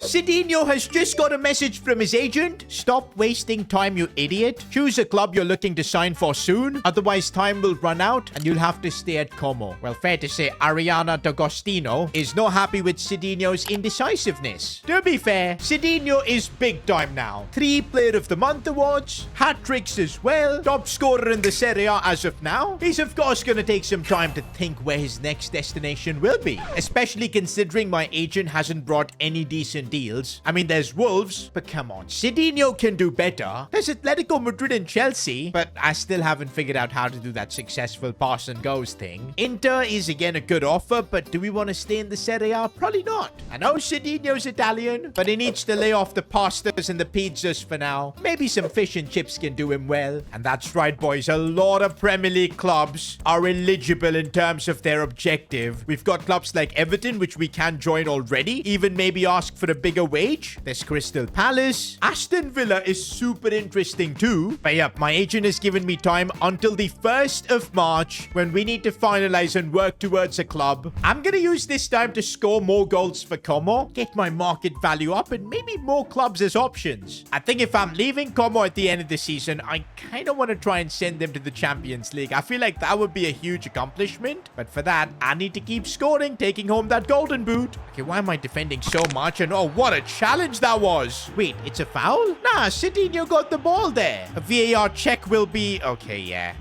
Cedinho has just got a message from his agent. Stop wasting time, you idiot. Choose a club you're looking to sign for soon. Otherwise, time will run out and you'll have to stay at Como. Well, fair to say, Ariana D'Agostino is not happy with Cedinho's indecisiveness. To be fair, Cedinho is big time now. 3 Player of the Month awards, hat-tricks as well, top scorer in the Serie A as of now. He's of course going to take some time to think where his next destination will be, especially considering my agent hasn't brought any decent deals. I mean, there's Wolves, but come on, Cedinho can do better. There's Atletico Madrid and Chelsea, but I still haven't figured out how to do that successful pass and goes thing. Inter is again a good offer, but do we want to stay in the Serie A? Probably not. I know Cedinho's Italian, but he needs to lay off the pastas and the pizzas for now. Maybe some fish and chips can do him well. And that's right, boys. A lot of Premier League clubs are eligible in terms of their objective. We've got clubs like Everton, which we can join already, even maybe ask for a bigger wage. There's Crystal Palace. Aston Villa is super interesting too. But yeah, my agent has given me time until the 1st of March when we need to finalize and work towards a club. I'm gonna use this time to score more goals for Como, get my market value up, and maybe more clubs as options. I think if I'm leaving Como at the end of the season, I kind of want to try and send them to the Champions League. I feel like that would be a huge accomplishment, but for that, I need to keep scoring, taking home that golden boot. Okay, why am I defending so much? And oh, what a challenge that was. Wait, it's a foul? Nah, Cedinho got the ball there. A VAR check will be... Okay, yeah.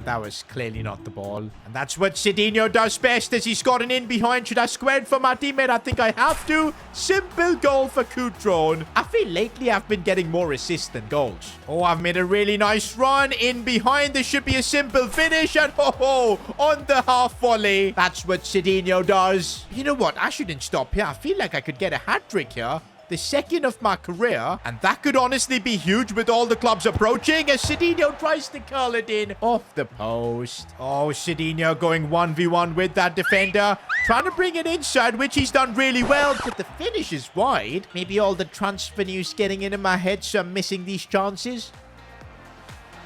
That was clearly not the ball. And that's what Cedinho does best as he's got an in behind. Should I square it for my teammate? I think I have to. Simple goal for Coutron. I feel lately I've been getting more assists than goals. Oh, I've made a really nice run. In behind, this should be a simple finish. And on the half volley. That's what Cedinho does. You know what? I shouldn't stop here. I feel like I could get a hat-trick here. The second of my career, and that could honestly be huge with all the clubs approaching as Cedinho tries to curl it in off the post. Oh, Cedinho going 1v1 with that defender, trying to bring it inside, which he's done really well, but the finish is wide. Maybe all the transfer news getting into my head, so I'm missing these chances.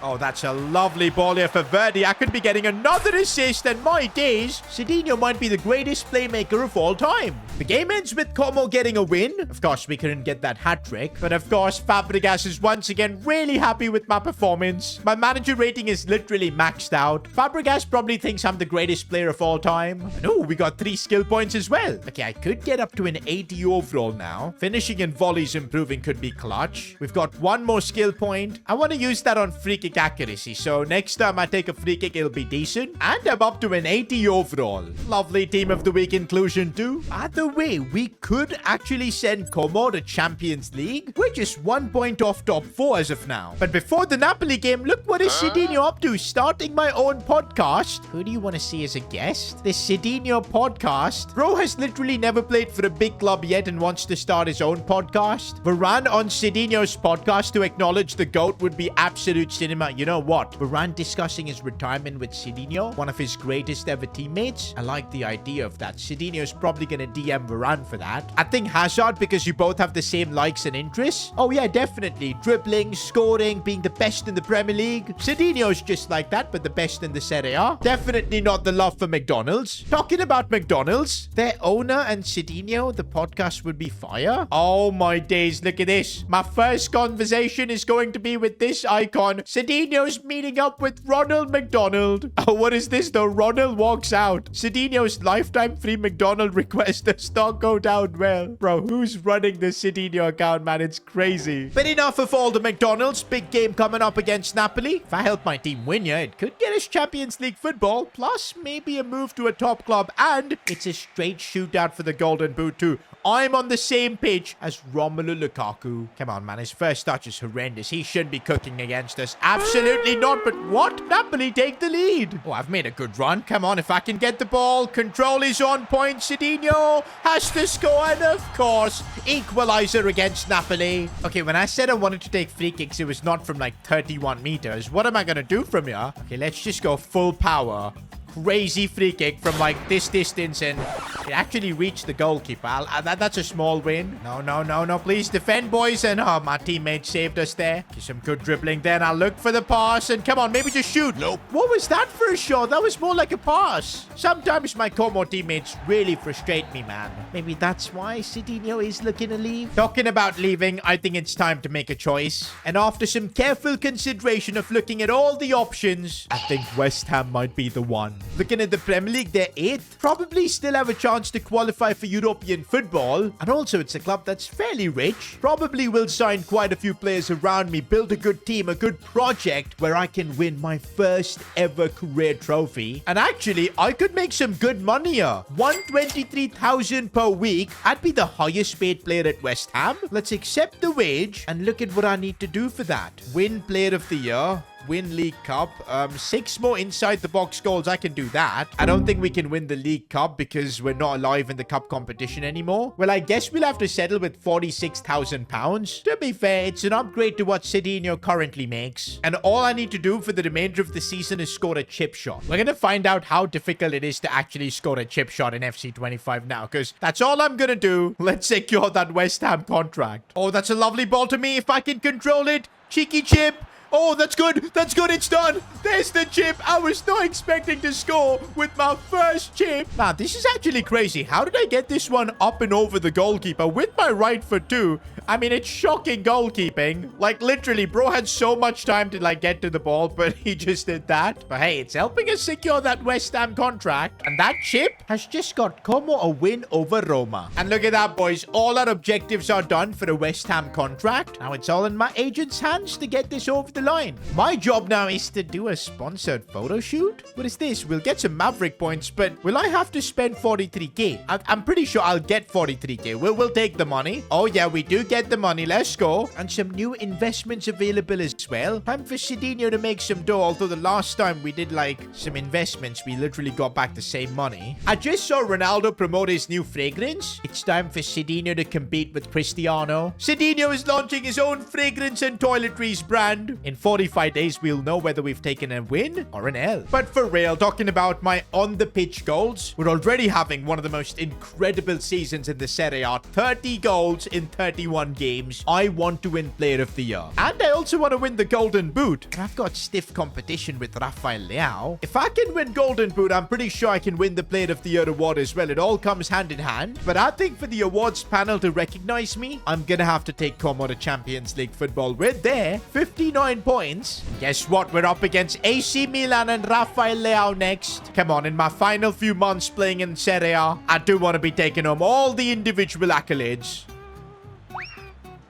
Oh, that's a lovely ball here for Verdi. I could be getting another assist, and my days, Cedinho might be the greatest playmaker of all time. The game ends with Como getting a win. Of course, we couldn't get that hat-trick, but of course, Fabregas is once again really happy with my performance. My manager rating is literally maxed out. Fabregas probably thinks I'm the greatest player of all time. And oh, we got 3 skill points as well. Okay, I could get up to an 80 overall now. Finishing and volleys improving could be clutch. We've got 1 more skill point. I want to use that on free kick accuracy, so next time I take a free kick, it'll be decent. And I'm up to an 80 overall. Lovely team of the week inclusion too. By the way, we could actually send Como to Champions League. We're just 1 point off top 4 as of now. But before the Napoli game, look what is Cedinho up to, starting my own podcast. Who do you want to see as a guest? The Cedinho podcast. Bro has literally never played for a big club yet and wants to start his own podcast. Varane on Cedinho's podcast to acknowledge the GOAT would be absolute cinema. You know what? Varane discussing his retirement with Cedinho, one of his greatest ever teammates. I like the idea of that. Cedinho's probably gonna DM Varane for that. I think Hazard, because you both have the same likes and interests. Oh yeah, definitely. Dribbling, scoring, being the best in the Premier League. Cedinho's just like that, but the best in the Serie A. Definitely not the love for McDonald's. Talking about McDonald's, their owner and Cedinho, the podcast would be fire. Oh my days, look at this. My first conversation is going to be with this icon. Cedinho's meeting up with Ronald McDonald. Oh, what is this though? Ronald walks out. Cedinho's lifetime free McDonald request does not go down well. Bro, who's running the Cedinho account, man? It's crazy. But enough of all the McDonald's. Big game coming up against Napoli. If I help my team win here, it could get us Champions League football, plus maybe a move to a top club, and it's a straight shootout for the golden boot too. I'm on the same page as Romelu Lukaku. Come on, man. His first touch is horrendous. He shouldn't be cooking against us. Absolutely not. But what? Napoli take the lead. Oh, I've made a good run. Come on, if I can get the ball. Control is on point. Cedinho has to score. And of course, equalizer against Napoli. Okay, when I said I wanted to take free kicks, it was not from like 31 meters. What am I going to do from here? Okay, let's just go full power. crazy free kick from like this distance and it actually reached the goalkeeper. That's a small win. No. Please defend, boys. And oh, my teammate saved us there. Okay, some good dribbling there. I'll look for the pass and come on, maybe just shoot. Nope. What was that for a shot? That was more like a pass. Sometimes my Como teammates really frustrate me, man. Maybe that's why Cedinho is looking to leave. Talking about leaving, I think it's time to make a choice. And after some careful consideration of looking at all the options, I think West Ham might be the one. Looking at the Premier League, they're 8th. Probably still have a chance to qualify for European football. And also, it's a club that's fairly rich. Probably will sign quite a few players around me, build a good team, a good project where I can win my first ever career trophy. And actually, I could make some good money here. 123,000 per week. I'd be the highest paid player at West Ham. Let's accept the wage and look at what I need to do for that. Win Player of the Year. Win League Cup. 6 more inside the box goals. I can do that. I don't think we can win the League Cup because we're not alive in the cup competition anymore. Well, I guess we'll have to settle with £46,000. To be fair, it's an upgrade to what Cedinho currently makes. And all I need to do for the remainder of the season is score a chip shot. We're going to find out how difficult it is to actually score a chip shot in FC 25 now, because that's all I'm going to do. Let's secure that West Ham contract. Oh, that's a lovely ball to me if I can control it. Cheeky chip. Oh, that's good. That's good. It's done. There's the chip. I was not expecting to score with my first chip. Now, this is actually crazy. How did I get this one up and over the goalkeeper with my right foot too? I mean, it's shocking goalkeeping. Like, literally, bro had so much time to, like, get to the ball, but he just did that. But hey, it's helping us secure that West Ham contract. And that chip has just got Como a win over Roma. And look at that, boys. All our objectives are done for the West Ham contract. Now, it's all in my agent's hands to get this over the line. My job now is to do a sponsored photo shoot. What is this? We'll get some Maverick points, but will I have to spend 43k? I'm pretty sure I'll get 43k. We'll take the money. Oh, yeah, we do get the money. Let's go. And some new investments available as well. Time for Cedinho to make some dough, although the last time we did, like, some investments, we literally got back the same money. I just saw Ronaldo promote his new fragrance. It's time for Cedinho to compete with Cristiano. Cedinho is launching his own fragrance and toiletries brand. In 45 days, we'll know whether we've taken a win or an L. But for real, talking about my on-the-pitch goals, we're already having one of the most incredible seasons in the Serie A. 30 goals in 31 games. I want to win Player of the Year. And I also want to win the Golden Boot. And I've got stiff competition with Rafael Leao. If I can win Golden Boot, I'm pretty sure I can win the Player of the Year award as well. It all comes hand in hand. But I think for the awards panel to recognize me, I'm gonna have to take Como to Champions League football. We're there. 59 points. Guess what? We're up against AC Milan and Rafael Leao next. Come on, in my final few months playing in Serie A, I do want to be taking home all the individual accolades.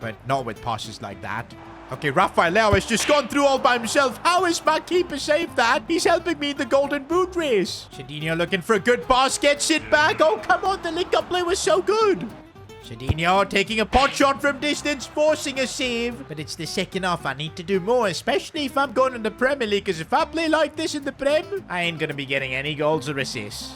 But not with passes like that. Okay, Rafael Leao has just gone through all by himself. How is my keeper saved that? He's helping me in the Golden Boot race. Cedinho looking for a good pass. Gets it back. Oh, come on. The link-up play was so good. Cedinho taking a pot shot from distance, forcing a save. But it's the second half. I need to do more, especially if I'm going in the Premier League. Because if I play like this in the Prem, I ain't going to be getting any goals or assists.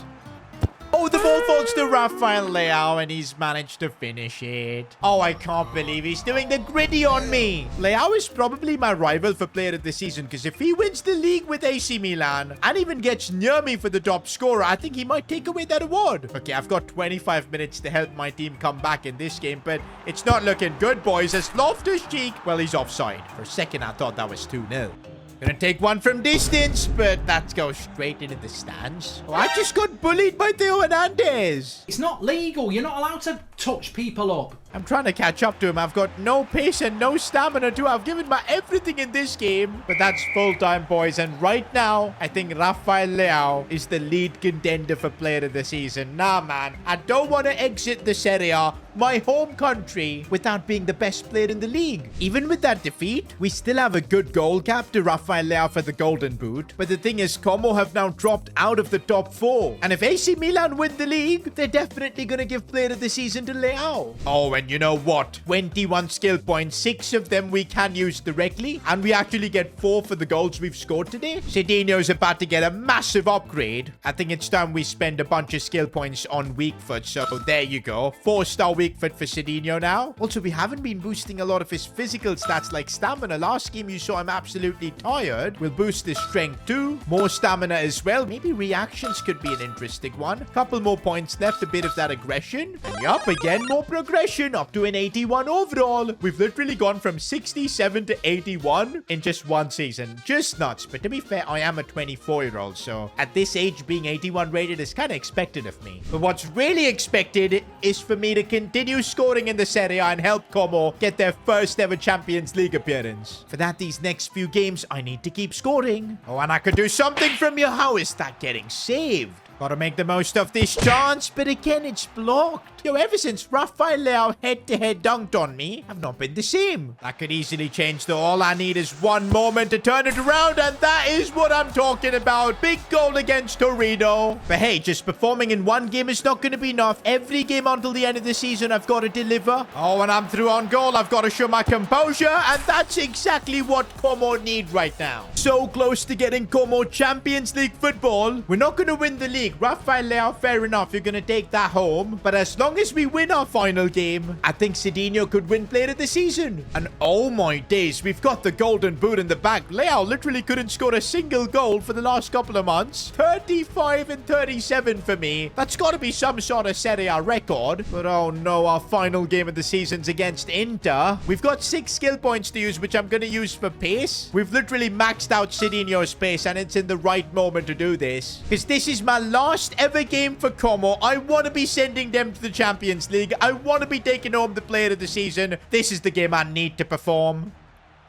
Oh, the ball falls to Rafael Leao and he's managed to finish it. Oh, I can't believe he's doing the gritty on me. Leao is probably my rival for player of the season because if he wins the league with AC Milan and even gets near me for the top scorer, I think he might take away that award. Okay, I've got 25 minutes to help my team come back in this game, but it's not looking good, boys, as Loftus-Cheek, well, he's offside. For a second, I thought that was 2-0. Gonna take one from distance, but that goes straight into the stands. Oh, I just got bullied by Theo Hernandez. It's not legal. You're not allowed to touch people up. I'm trying to catch up to him. I've got no pace and no stamina too. I've given my everything in this game. But that's full time, boys. And right now, I think Rafael Leao is the lead contender for player of the season. Nah, man. I don't want to exit the Serie A, my home country, without being the best player in the league. Even with that defeat, we still have a good goal gap to Rafael Leao for the Golden Boot. But the thing is, Como have now dropped out of the top 4. And if AC Milan win the league, they're definitely going to give player of the season to Leao. Oh, and you know what? 21 skill points. 6 of them we can use directly. And we actually get 4 for the goals we've scored today. Cedinho's about to get a massive upgrade. I think it's time we spend a bunch of skill points on weak foot. So there you go. 4-star weak weak foot for Cedinho now. Also, we haven't been boosting a lot of his physical stats like stamina. Last game you saw him absolutely tired. We'll boost his strength too. More stamina as well. Maybe reactions could be an interesting one. Couple more points left. A bit of that aggression. And yup, again, more progression. Up to an 81 overall. We've literally gone from 67 to 81 in just one season. Just nuts. But to be fair, I am a 24-year-old. So at this age, being 81 rated is kind of expected of me. But what's really expected is for me to continue scoring in the Serie A and help Como get their first ever Champions League appearance. For that, these next few games, I need to keep scoring. Oh, and I could do something from you. How is that getting saved? Gotta make the most of this chance, but again, it's blocked. Yo, ever since Rafael Leao head-to-head dunked on me, I've not been the same. That could easily change though. All I need is one moment to turn it around, and that is what I'm talking about. Big goal against Torino. But hey, just performing in one game is not going to be enough. Every game until the end of the season, I've got to deliver. Oh, and I'm through on goal. I've got to show my composure, and that's exactly what Como need right now. So close to getting Como Champions League football. We're not going to win the league. Rafael Leao, fair enough. You're going to take that home. But as long as we win our final game, I think Cedinho could win Player of the Season. And oh my days, we've got the golden boot in the bag. Leao literally couldn't score a single goal for the last couple of months. 35 and 37 for me. That's got to be some sort of Serie A record. But oh no, our final game of the season's against Inter. We've got 6 skill points to use, which I'm going to use for pace. We've literally maxed out Cedinho's pace, and it's in the right moment to do this. Because this is my last ever game for Como. I want to be sending them to the Champions League. I want to be taking home the Player of the Season. This is the game I need to perform.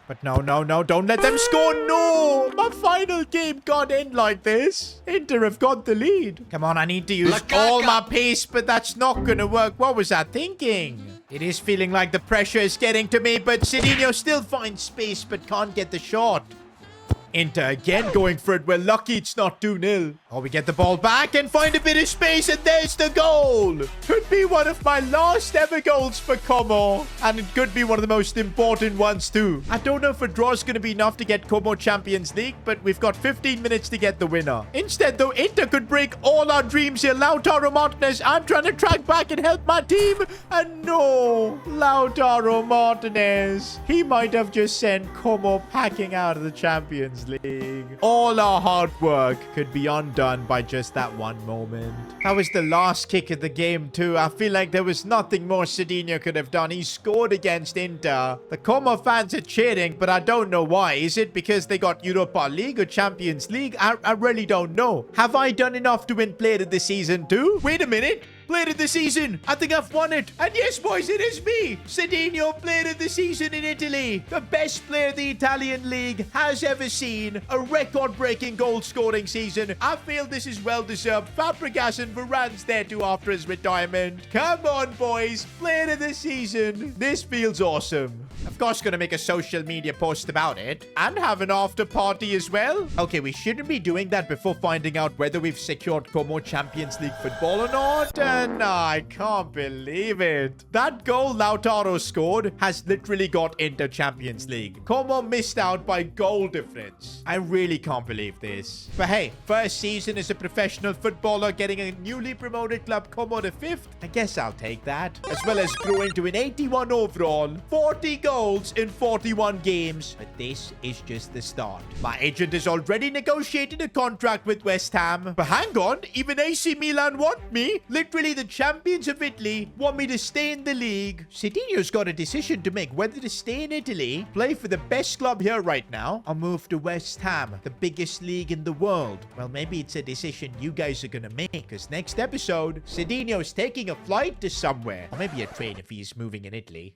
But no, no, no. Don't let them score. No. My final game can't end like this. Inter have got the lead. Come on, I need to use all my pace, but that's not going to work. What was I thinking? It is feeling like the pressure is getting to me, but Cedinho still finds space but can't get the shot. Inter again going for it. We're lucky it's not 2-0. Oh, we get the ball back and find a bit of space, and there's the goal. Could be one of my last ever goals for Como, and it could be one of the most important ones too. I don't know if a draw is going to be enough to get Como Champions League, but we've got 15 minutes to get the winner. Instead though, Inter could break all our dreams here. Lautaro Martinez, I'm trying to track back and help my team, and no, Lautaro Martinez, he might have just sent Como packing out of the Champions League. All our hard work could be undone by just that one moment. That was the last kick of the game too. I feel like there was nothing more Cedinho could have done. He scored against Inter. The Como fans are cheering, but I don't know why. Is it because they got Europa League or Champions League? I really don't know. Have I done enough to win Player of the Season too? Wait a minute. Player of the Season. I think I've won it. And yes, boys, it is me. Cedinho, Player of the Season in Italy. The best player the Italian league has ever seen. A record-breaking goal-scoring season. I feel this is well-deserved. Fabregas and Varane's there too after his retirement. Come on, boys. Player of the Season. This feels awesome. Of course, gonna make a social media post about it. And have an after-party as well. Okay, we shouldn't be doing that before finding out whether we've secured Como Champions League football or not. No, I can't believe it. That goal Lautaro scored has literally got Inter Champions League. Como missed out by goal difference. I really can't believe this. But hey, first season as a professional footballer, getting a newly promoted club Como to 5th. I guess I'll take that. As well as growing to an 81 overall, 40 goals in 41 games. But this is just the start. My agent has already negotiated a contract with West Ham. But hang on, even AC Milan want me. Literally the champions of Italy want me to stay in the league. Cedinho's got a decision to make whether to stay in Italy, play for the best club here right now, or move to West Ham, the biggest league in the world. Well, maybe it's a decision you guys are gonna make, because next episode, Cedinho's taking a flight to somewhere. Or maybe a train if he's moving in Italy.